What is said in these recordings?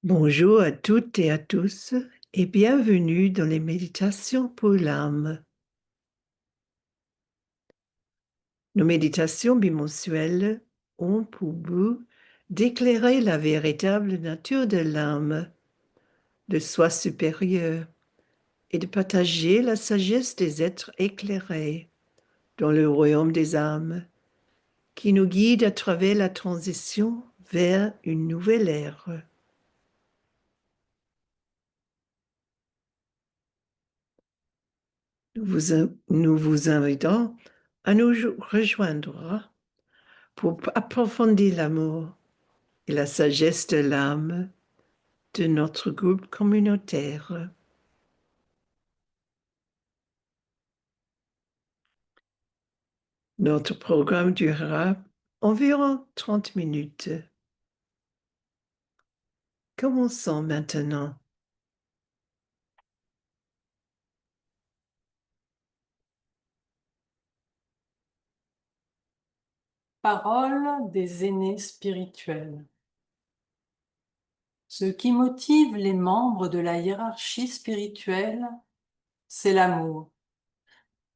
Bonjour à toutes et à tous et bienvenue dans les méditations pour l'âme. Nos méditations bimensuelles ont pour but d'éclairer la véritable nature de l'âme, de soi supérieur, et de partager la sagesse des êtres éclairés dans le royaume des âmes, qui nous guide à travers la transition vers une nouvelle ère. Nous vous invitons à nous rejoindre pour approfondir l'amour et la sagesse de l'âme de notre groupe communautaire. Notre programme durera environ 30 minutes. Commençons maintenant. Parole des aînés spirituels. Ce qui motive les membres de la hiérarchie spirituelle, c'est l'amour.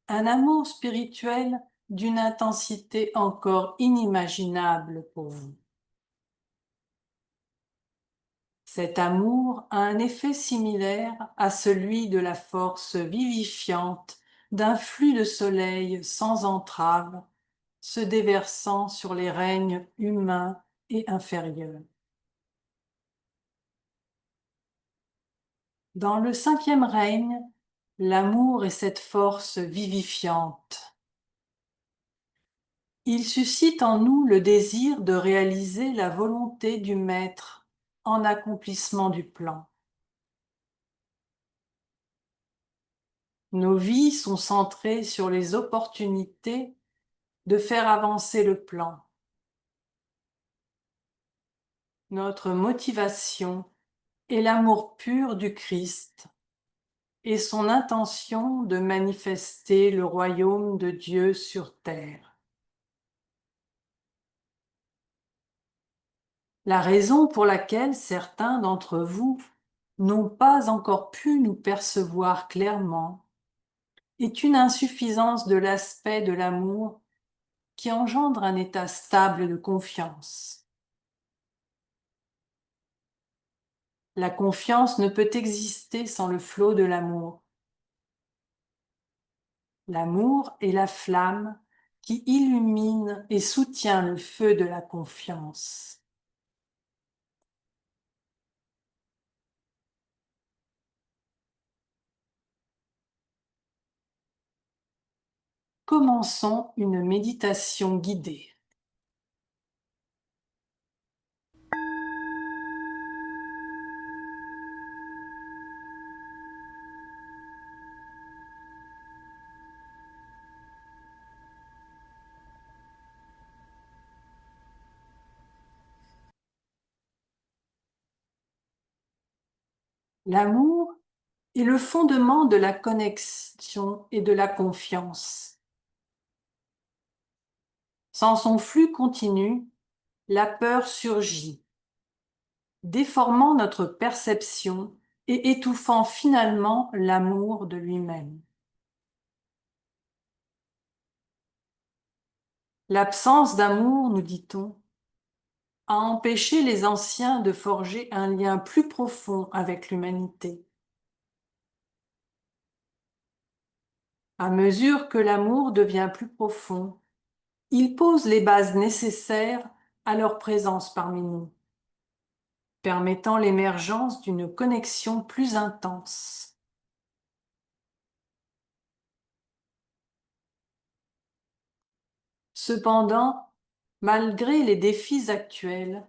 Un amour spirituel d'une intensité encore inimaginable pour vous. Cet amour a un effet similaire à celui de la force vivifiante d'un flux de soleil sans entrave, se déversant sur les règnes humains et inférieurs. Dans le cinquième règne, l'amour est cette force vivifiante. Il suscite en nous le désir de réaliser la volonté du Maître en accomplissement du plan. Nos vies sont centrées sur les opportunités de faire avancer le plan. Notre motivation est l'amour pur du Christ et son intention de manifester le royaume de Dieu sur terre. La raison pour laquelle certains d'entre vous n'ont pas encore pu nous percevoir clairement est une insuffisance de l'aspect de l'amour qui engendre un état stable de confiance. La confiance ne peut exister sans le flot de l'amour. L'amour est la flamme qui illumine et soutient le feu de la confiance. Commençons une méditation guidée. L'amour est le fondement de la connexion et de la confiance. Sans son flux continu, la peur surgit, déformant notre perception et étouffant finalement l'amour de lui-même. L'absence d'amour, nous dit-on, a empêché les anciens de forger un lien plus profond avec l'humanité. À mesure que l'amour devient plus profond, il pose les bases nécessaires à leur présence parmi nous, permettant l'émergence d'une connexion plus intense. Cependant, malgré les défis actuels,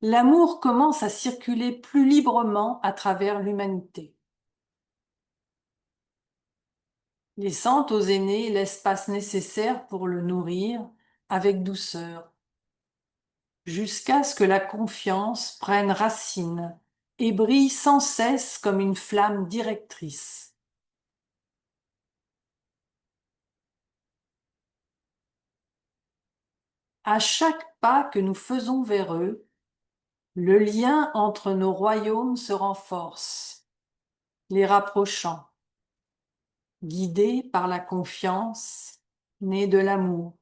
l'amour commence à circuler plus librement à travers l'humanité, laissant aux aînés l'espace nécessaire pour le nourrir avec douceur, jusqu'à ce que la confiance prenne racine et brille sans cesse comme une flamme directrice. À chaque pas que nous faisons vers eux, Le lien entre nos royaumes se renforce, les rapprochant, guidés par la confiance née de l'amour.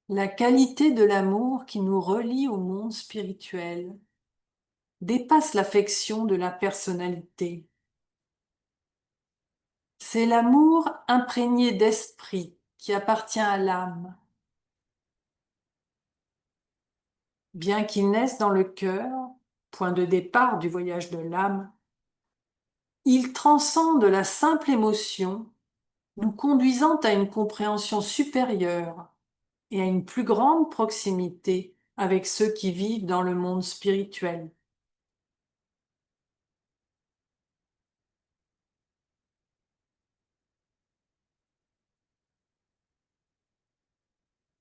La qualité de l'amour qui nous relie au monde spirituel dépasse l'affection de la personnalité. C'est l'amour imprégné d'esprit qui appartient à l'âme. Bien qu'il naisse dans le cœur, point de départ du voyage de l'âme, il transcende la simple émotion, nous conduisant à une compréhension supérieure et à une plus grande proximité avec ceux qui vivent dans le monde spirituel.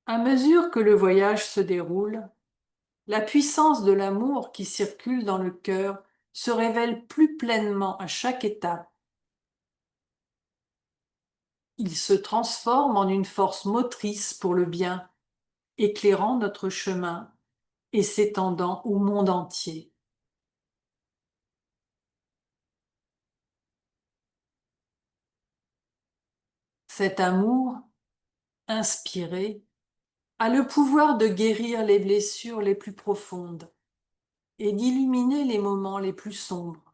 À mesure que le voyage se déroule, la puissance de l'amour qui circule dans le cœur se révèle plus pleinement à chaque étape. Il se transforme en une force motrice pour le bien, éclairant notre chemin et s'étendant au monde entier. Cet amour, inspiré, a le pouvoir de guérir les blessures les plus profondes et d'illuminer les moments les plus sombres.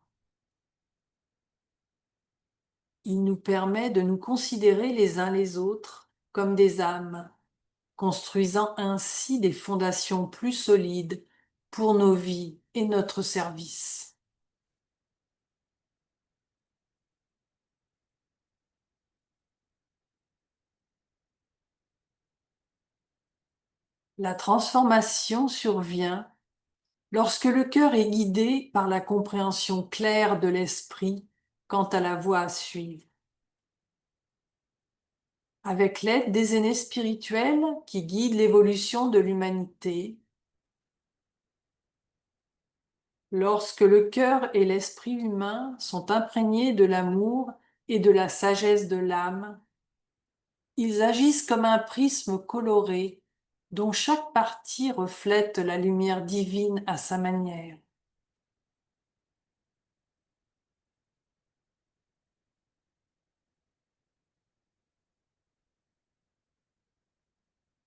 Il nous permet de nous considérer les uns les autres comme des âmes, construisant ainsi des fondations plus solides pour nos vies et notre service. La transformation survient lorsque le cœur est guidé par la compréhension claire de l'esprit quant à la voie à suivre. Avec l'aide des aînés spirituels qui guident l'évolution de l'humanité, lorsque le cœur et l'esprit humain sont imprégnés de l'amour et de la sagesse de l'âme, ils agissent comme un prisme coloré dont chaque partie reflète la lumière divine à sa manière.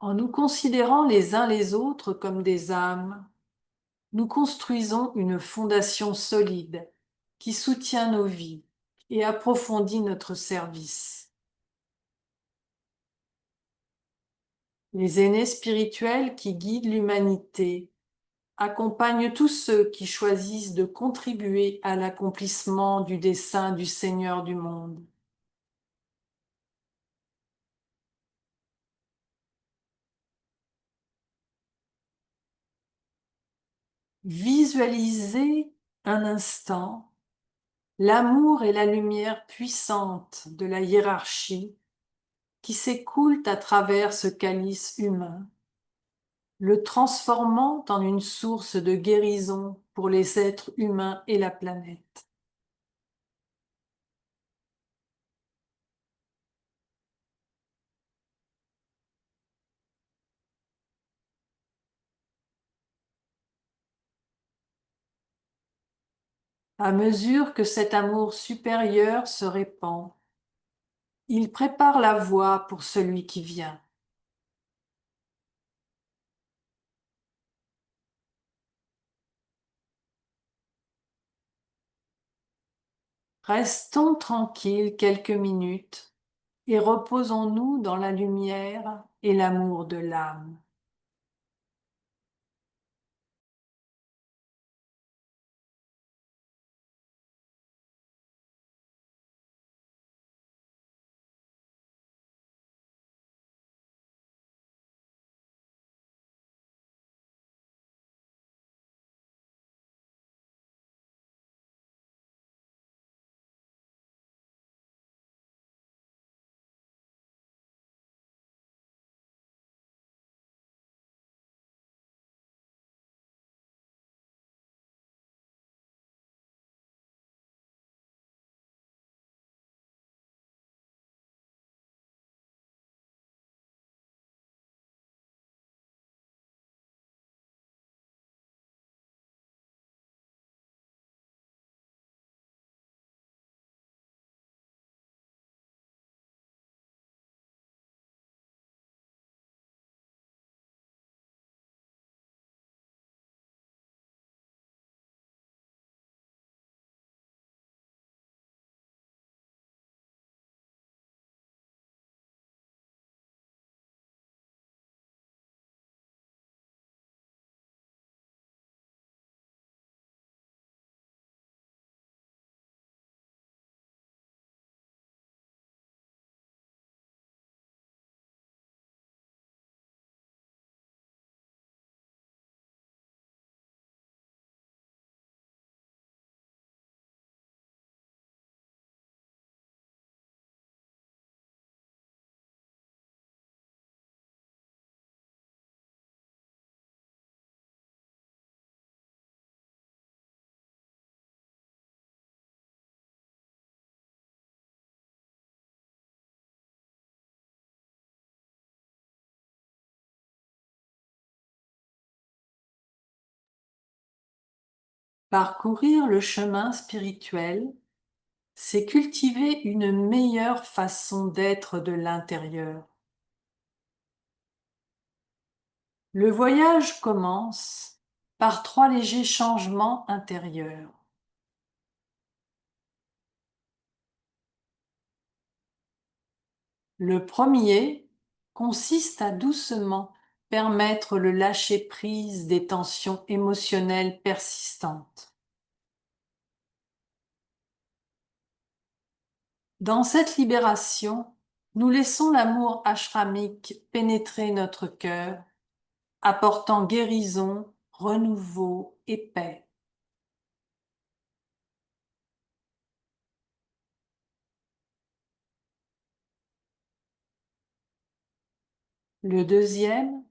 En nous considérant les uns les autres comme des âmes, nous construisons une fondation solide qui soutient nos vies et approfondit notre service. Les aînés spirituels qui guident l'humanité accompagnent tous ceux qui choisissent de contribuer à l'accomplissement du dessein du Seigneur du monde. Visualisez un instant l'amour et la lumière puissante de la hiérarchie qui s'écoulent à travers ce calice humain, le transformant en une source de guérison pour les êtres humains et la planète. À mesure que cet amour supérieur se répand, il prépare la voie pour celui qui vient. Restons tranquilles quelques minutes et reposons-nous dans la lumière et l'amour de l'âme. Parcourir le chemin spirituel, c'est cultiver une meilleure façon d'être de l'intérieur. Le voyage commence par 3 légers changements intérieurs. Le premier consiste à doucement permettre le lâcher-prise des tensions émotionnelles persistantes. Dans cette libération, nous laissons l'amour ashramique pénétrer notre cœur, apportant guérison, renouveau et paix. Le deuxième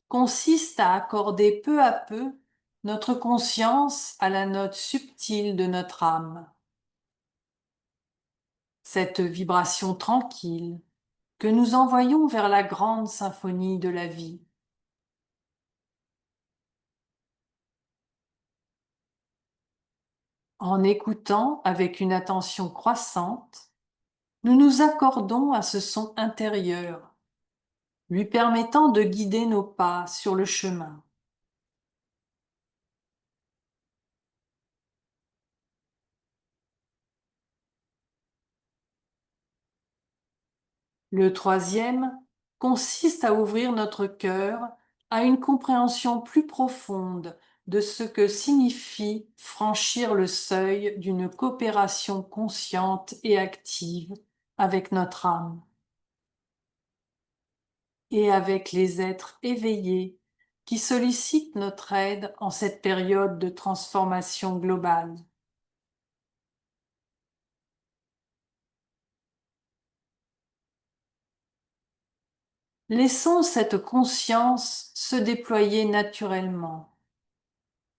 consiste à accorder peu à peu notre conscience à la note subtile de notre âme. Cette vibration tranquille que nous envoyons vers la grande symphonie de la vie. En écoutant avec une attention croissante, nous nous accordons à ce son intérieur, lui permettant de guider nos pas sur le chemin. Le troisième consiste à ouvrir notre cœur à une compréhension plus profonde de ce que signifie franchir le seuil d'une coopération consciente et active avec notre âme et avec les êtres éveillés qui sollicitent notre aide en cette période de transformation globale. Laissons cette conscience se déployer naturellement,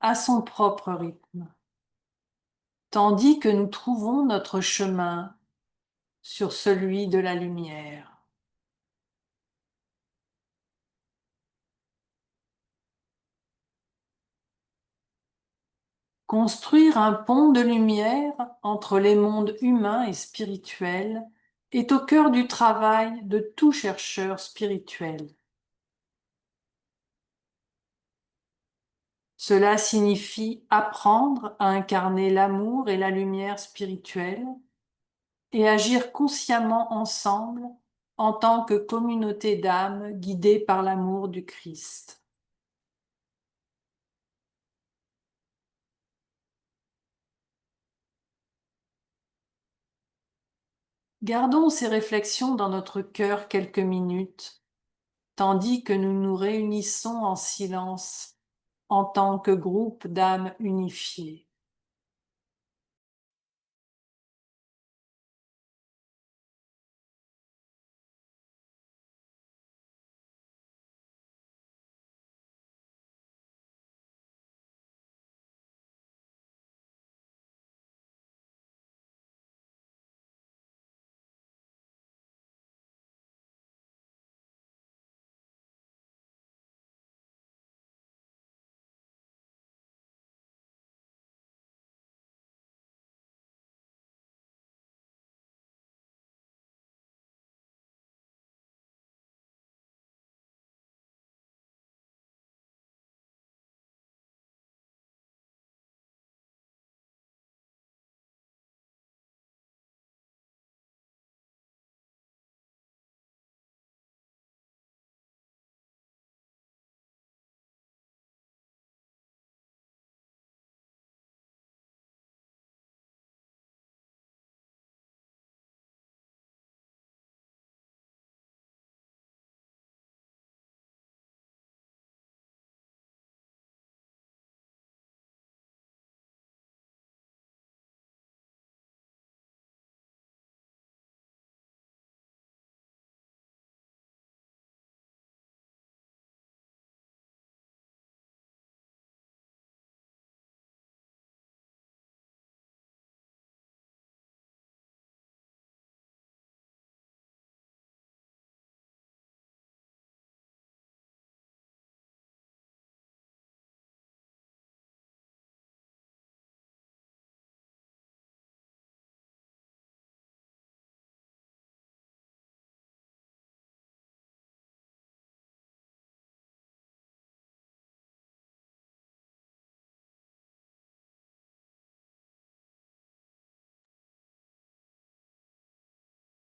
à son propre rythme, tandis que nous trouvons notre chemin sur celui de la lumière. Construire un pont de lumière entre les mondes humain et spirituel est au cœur du travail de tout chercheur spirituel. Cela signifie apprendre à incarner l'amour et la lumière spirituelle et agir consciemment ensemble en tant que communauté d'âmes guidée par l'amour du Christ. Gardons ces réflexions dans notre cœur quelques minutes, tandis que nous nous réunissons en silence en tant que groupe d'âmes unifiées.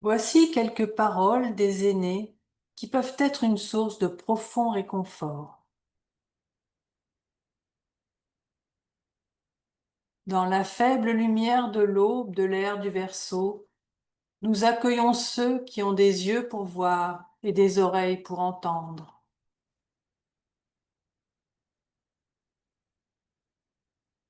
Voici quelques paroles des aînés qui peuvent être une source de profond réconfort. Dans la faible lumière de l'aube de l'ère du Verseau, nous accueillons ceux qui ont des yeux pour voir et des oreilles pour entendre.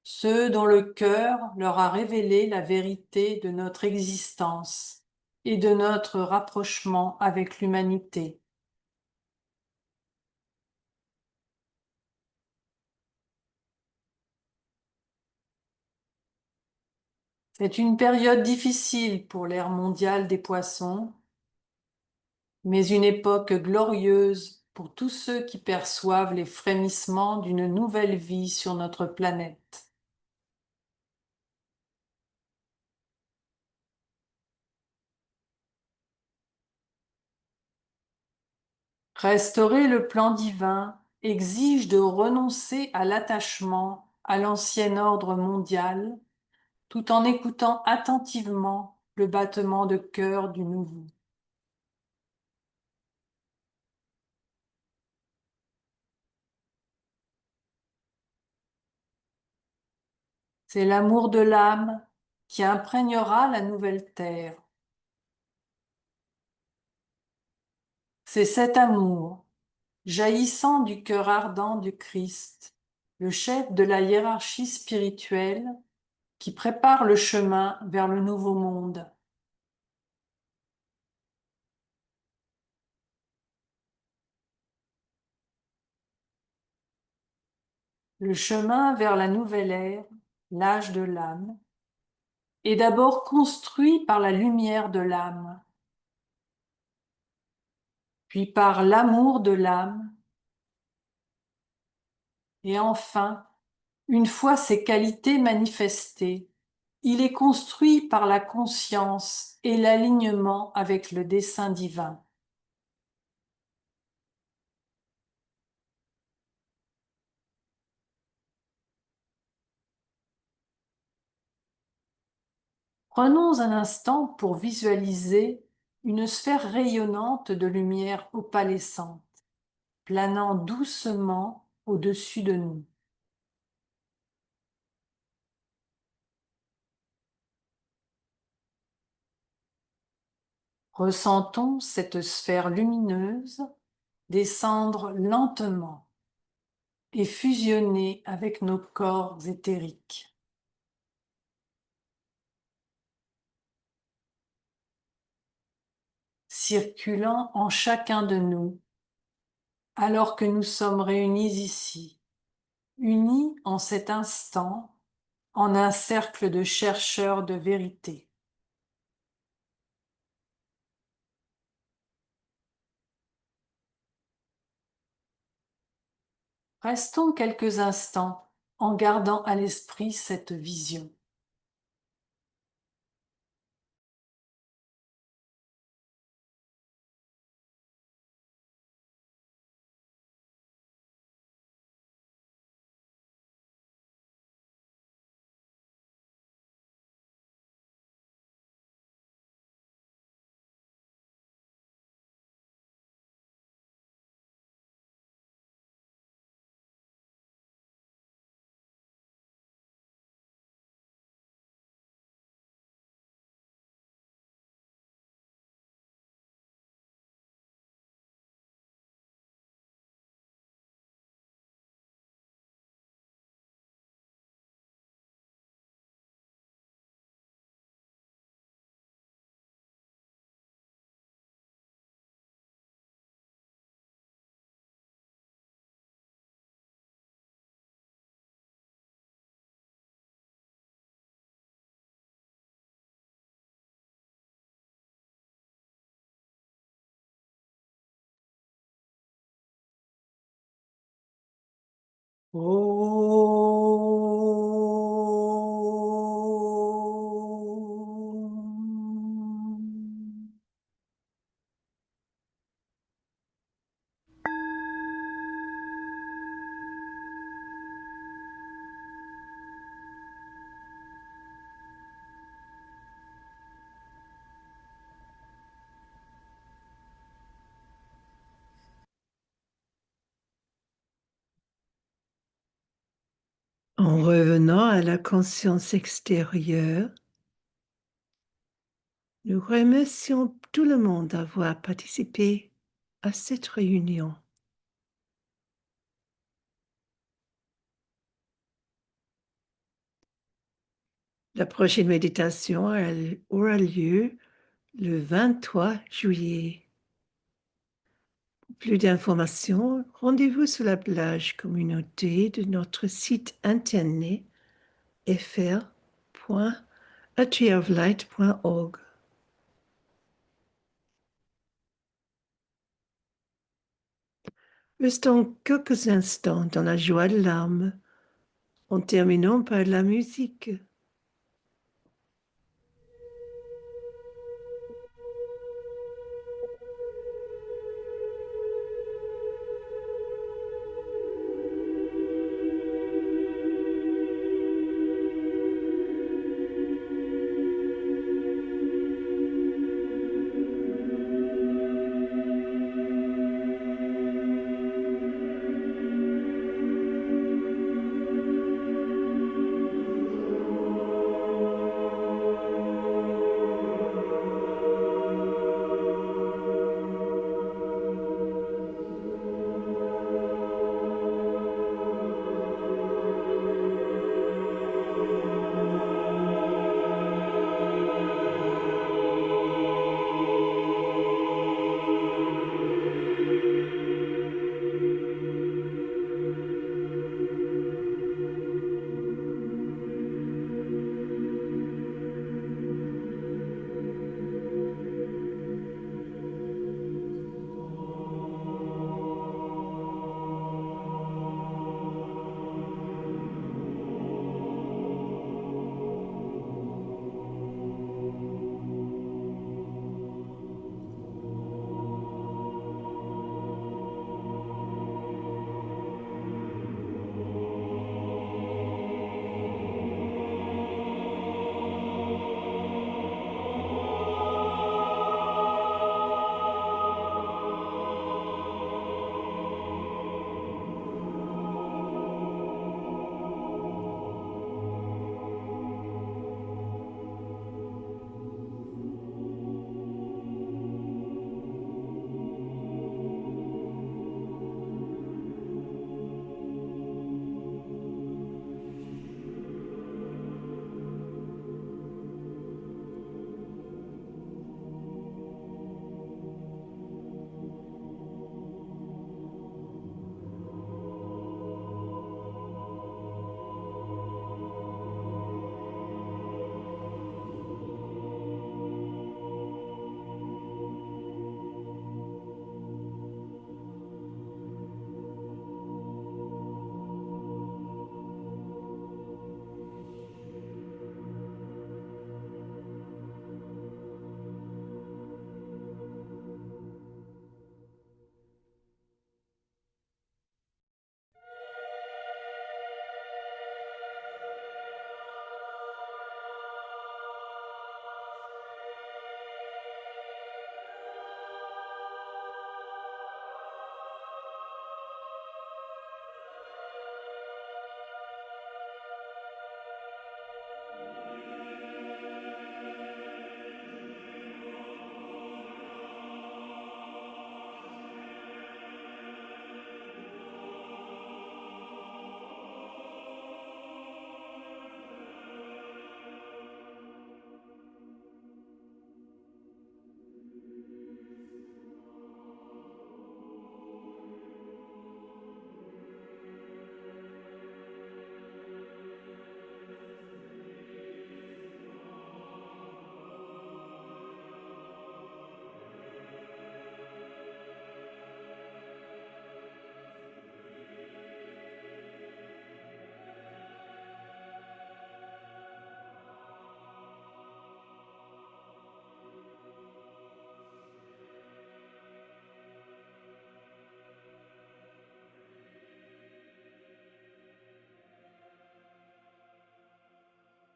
Ceux dont le cœur leur a révélé la vérité de notre existence et de notre rapprochement avec l'humanité. C'est une période difficile pour l'ère mondiale des poissons, mais une époque glorieuse pour tous ceux qui perçoivent les frémissements d'une nouvelle vie sur notre planète. Restaurer le plan divin exige de renoncer à l'attachement à l'ancien ordre mondial, tout en écoutant attentivement le battement de cœur du nouveau. C'est l'amour de l'âme qui imprégnera la nouvelle terre. C'est cet amour, jaillissant du cœur ardent du Christ, le chef de la hiérarchie spirituelle, qui prépare le chemin vers le nouveau monde. Le chemin vers la nouvelle ère, l'âge de l'âme, est d'abord construit par la lumière de l'âme, puis par l'amour de l'âme, et enfin, une fois ces qualités manifestées, il est construit par la conscience et l'alignement avec le dessein divin. Prenons un instant pour visualiser une sphère rayonnante de lumière opalescente, planant doucement au-dessus de nous. Ressentons cette sphère lumineuse descendre lentement et fusionner avec nos corps éthériques. Circulant en chacun de nous, alors que nous sommes réunis ici, unis en cet instant en un cercle de chercheurs de vérité. Restons quelques instants en gardant à l'esprit cette vision. Om. En revenant à la conscience extérieure, nous remercions tout le monde d'avoir participé à cette réunion. La prochaine méditation aura lieu le 23 juillet. Pour plus d'informations, rendez-vous sur la plage communauté de notre site internet fr.atrioflight.org. Restons quelques instants dans la joie de l'âme en terminant par la musique.